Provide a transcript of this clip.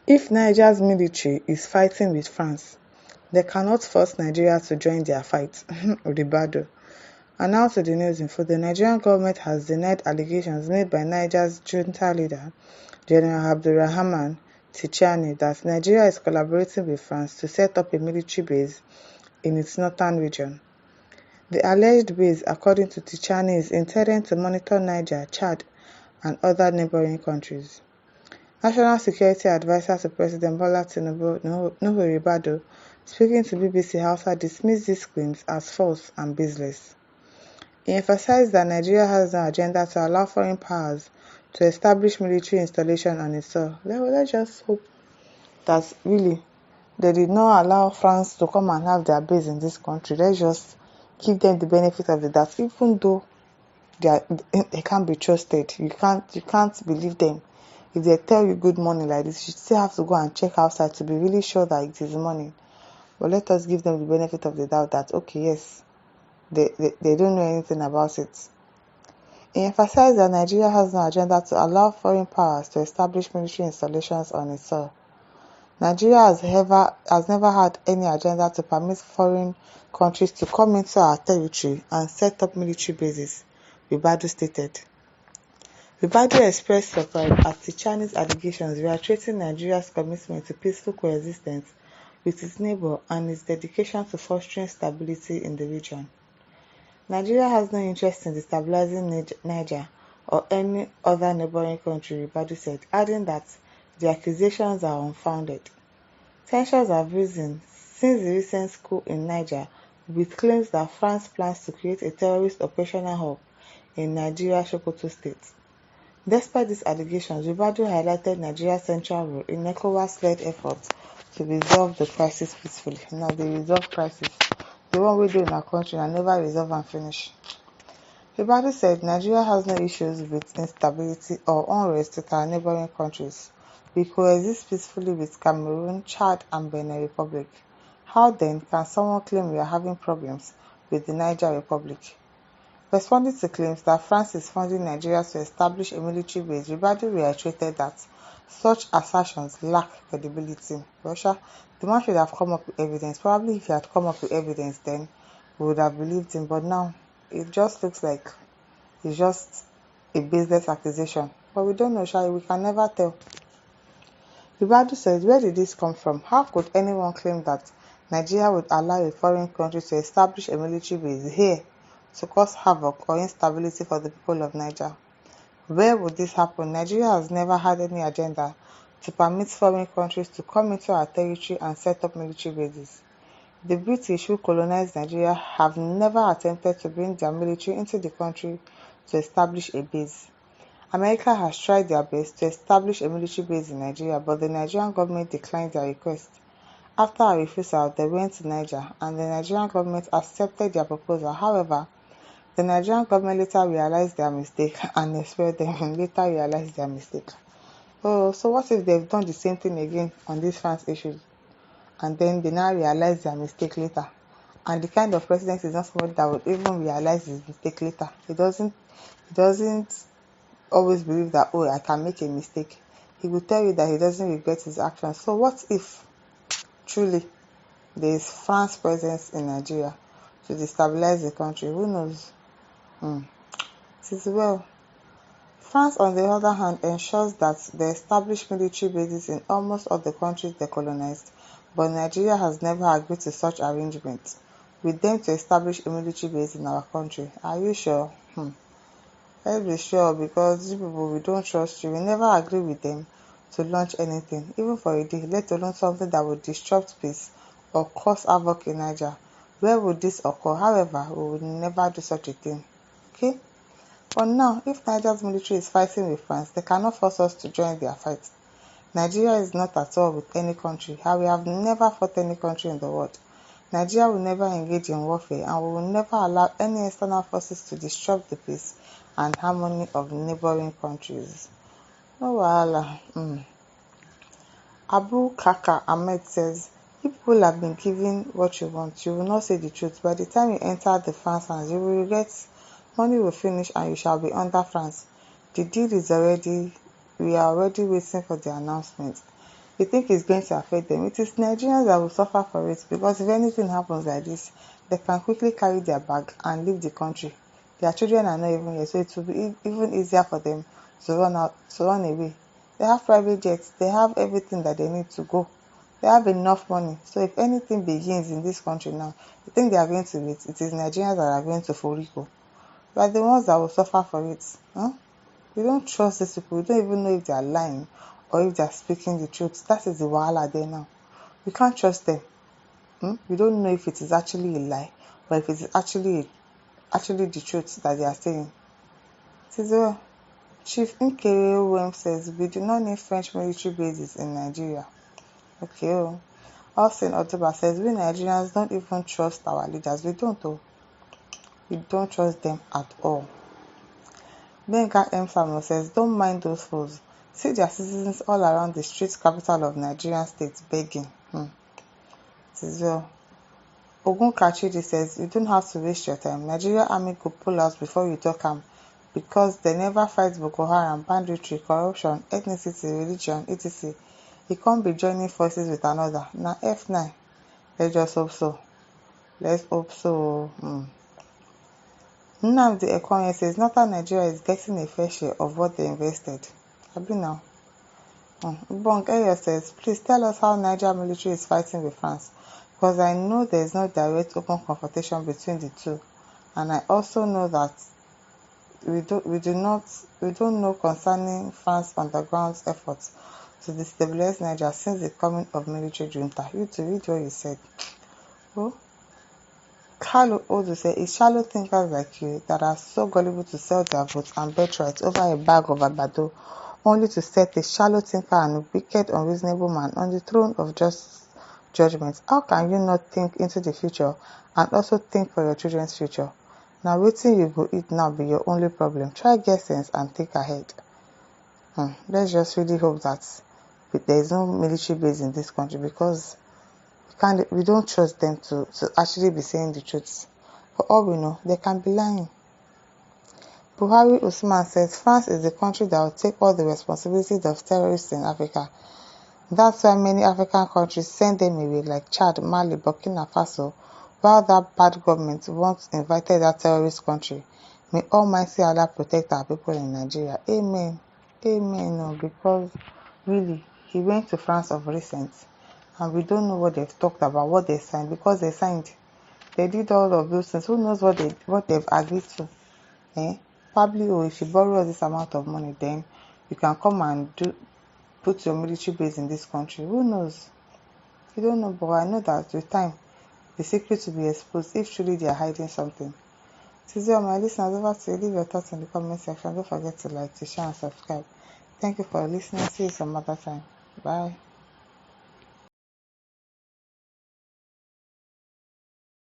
If Niger's military is fighting with France, they cannot force Nigeria to join their fight. Ribadu. And now to the news info. The Nigerian government has denied allegations made by Niger's junta leader, General Abdulrahman Tichani, that Nigeria is collaborating with France to set up a military base in its northern region. The alleged base, according to Tichani, is intended to monitor Niger, Chad, and other neighboring countries. National Security Advisor to President Bola Tinubu, Nuhu Ribadu, speaking to BBC Hausa, dismissed these claims as false and baseless. He emphasized that Nigeria has no agenda to allow foreign powers to establish military installation on its soil. Let's just hope that really they did not allow France to come and have their base in this country. Let's just give them the benefit of the doubt, even though they can't be trusted. You can't believe them. If they tell you good morning like this, you still have to go and check outside to be really sure that it is morning. But let us give them the benefit of the doubt that, okay, yes, they don't know anything about it. He emphasized that Nigeria has no agenda to allow foreign powers to establish military installations on its soil. Nigeria has never had any agenda to permit foreign countries to come into our territory and set up military bases, Ribadu stated. Ribadu expressed surprise at Tichani's allegations, reiterating Nigeria's commitment to peaceful coexistence with its neighbor and its dedication to fostering stability in the region. Nigeria has no interest in destabilizing Niger or any other neighboring country, Ribadu said, adding that the accusations are unfounded. Tensions have risen since the recent coup in Niger, with claims that France plans to create a terrorist operational hub in Nigeria's Sokoto state. Despite these allegations, Ribadu highlighted Nigeria's central role in ECOWAS-led efforts to resolve the crisis peacefully. Now, the resolve crisis, the one we do in our country and never resolve and finish. Ribadu said Nigeria has no issues with instability or unrest with our neighboring countries. We coexist peacefully with Cameroon, Chad, and Benin Republic. How then can someone claim we are having problems with the Niger Republic? Responding to claims that France is funding Nigeria to establish a military base, Ribadu reiterated that such assertions lack credibility. Russia, the man should have come up with evidence. Probably if he had come up with evidence, then we would have believed him. But now, it just looks like it's just a baseless accusation. But we don't know, shall we? We can never tell. Ribadu said, where did this come from? How could anyone claim that Nigeria would allow a foreign country to establish a military base here to cause havoc or instability for the people of Niger? Where would this happen? Nigeria has never had any agenda to permit foreign countries to come into our territory and set up military bases. The British, who colonized Nigeria, have never attempted to bring their military into the country to establish a base. America has tried their best to establish a military base in Nigeria, but the Nigerian government declined their request. After a refusal, they went to Niger, and the Nigerian government accepted their proposal. However, the Nigerian government later realized their mistake and expelled them later realized their mistake. Oh, so what if they've done the same thing again on these France issues, and then they now realize their mistake later? And the kind of president is not somebody that would even realize his mistake later. He doesn't always believe that, oh, I can make a mistake. He will tell you that he doesn't regret his actions. So what if truly there is France presence in Nigeria to destabilize the country? Who knows? It is well. France, on the other hand, ensures that they establish military bases in almost all the countries they colonized, but Nigeria has never agreed to such arrangements with them to establish a military base in our country. Are you sure? Let's be sure, because these people, we don't trust you. We never agree with them to launch anything, even for a day, let alone something that would disrupt peace or cause havoc in Niger. Where would this occur? However, we would never do such a thing. Okay? But now, if Niger's military is fighting with France, they cannot force us to join their fight. Nigeria is not at all with any country, and we have never fought any country in the world. Nigeria will never engage in warfare, and we will never allow any external forces to disrupt the peace and harmony of neighboring countries. No wahala. Abu Kaka Ahmed says, if people have been given what you want, you will not say the truth. By the time you enter the France hands, you will regret. Money will finish and you shall be under France. The deal is we are already waiting for the announcement. you think it's going to affect them. It is Nigerians that will suffer for it, because if anything happens like this, they can quickly carry their bag and leave the country. Their children are not even here, so it will be even easier for them to run away. They have private jets, they have everything that they need to go. They have enough money. So if anything begins in this country now, you think they are going to wait? It is Nigerians that are going to Foriko. We are the ones that will suffer for it. Huh? We don't trust these people. We don't even know if they are lying or if they are speaking the truth. That is the wahala there now. We can't trust them. We don't know if it is actually a lie or if it is actually the truth that they are saying. It is well. Chief Nkere says, we do not need French military bases in Nigeria. Okay. Austin Otoba says, we Nigerians don't even trust our leaders. We don't. We don't trust them at all. Benga M. Samuel says, don't mind those fools. See their citizens all around the street capital of Nigerian state begging. It is well. Ogun Kachidi says, you don't have to waste your time. Nigeria army could pull out before you talk because they never fight Boko Haram, banditry, corruption, ethnicity, religion, etc. You can't be joining forces with another. Now F9. Let's just hope so. Let's hope so. Nnamdi Ekwanye says, Northern Nigeria is getting a fair share of what they invested. Abi now. Bonk Eyo says, please tell us how Niger military is fighting with France, because I know there is no direct open confrontation between the two, and I also know that we don't know concerning France underground efforts to destabilize Niger since the coming of military junta. You to read what you said. Carlo Odu said, it's shallow thinkers like you that are so gullible to sell their votes and birthrights over a bag of Ribadu, only to set a shallow thinker and a wicked, unreasonable man on the throne of just judgment. How can you not think into the future and also think for your children's future? Now, waiting you go eat now be your only problem. Try get sense and think ahead. Let's just really hope that there is no military base in this country, because we don't trust them to actually be saying the truth. For all we know, they can be lying. Buhari Usman says France is the country that will take all the responsibilities of terrorists in Africa. That's why many African countries send them away, like Chad, Mali, Burkina Faso, while that bad government once invited that terrorist country. May Almighty Allah protect our people in Nigeria. Amen. Amen. No, because really, he went to France of recent, and we don't know what they've talked about, what they signed, because they signed. They did all of those things. Who knows what they've agreed to? Probably, if you borrow this amount of money, then you can come and put your military base in this country. Who knows? You don't know, but I know that with time, the secret will be exposed if truly they are hiding something. To all my listeners, over to you. Leave your thoughts in the comment section. Don't forget to like, to share, and subscribe. Thank you for listening. See you some other time. Bye.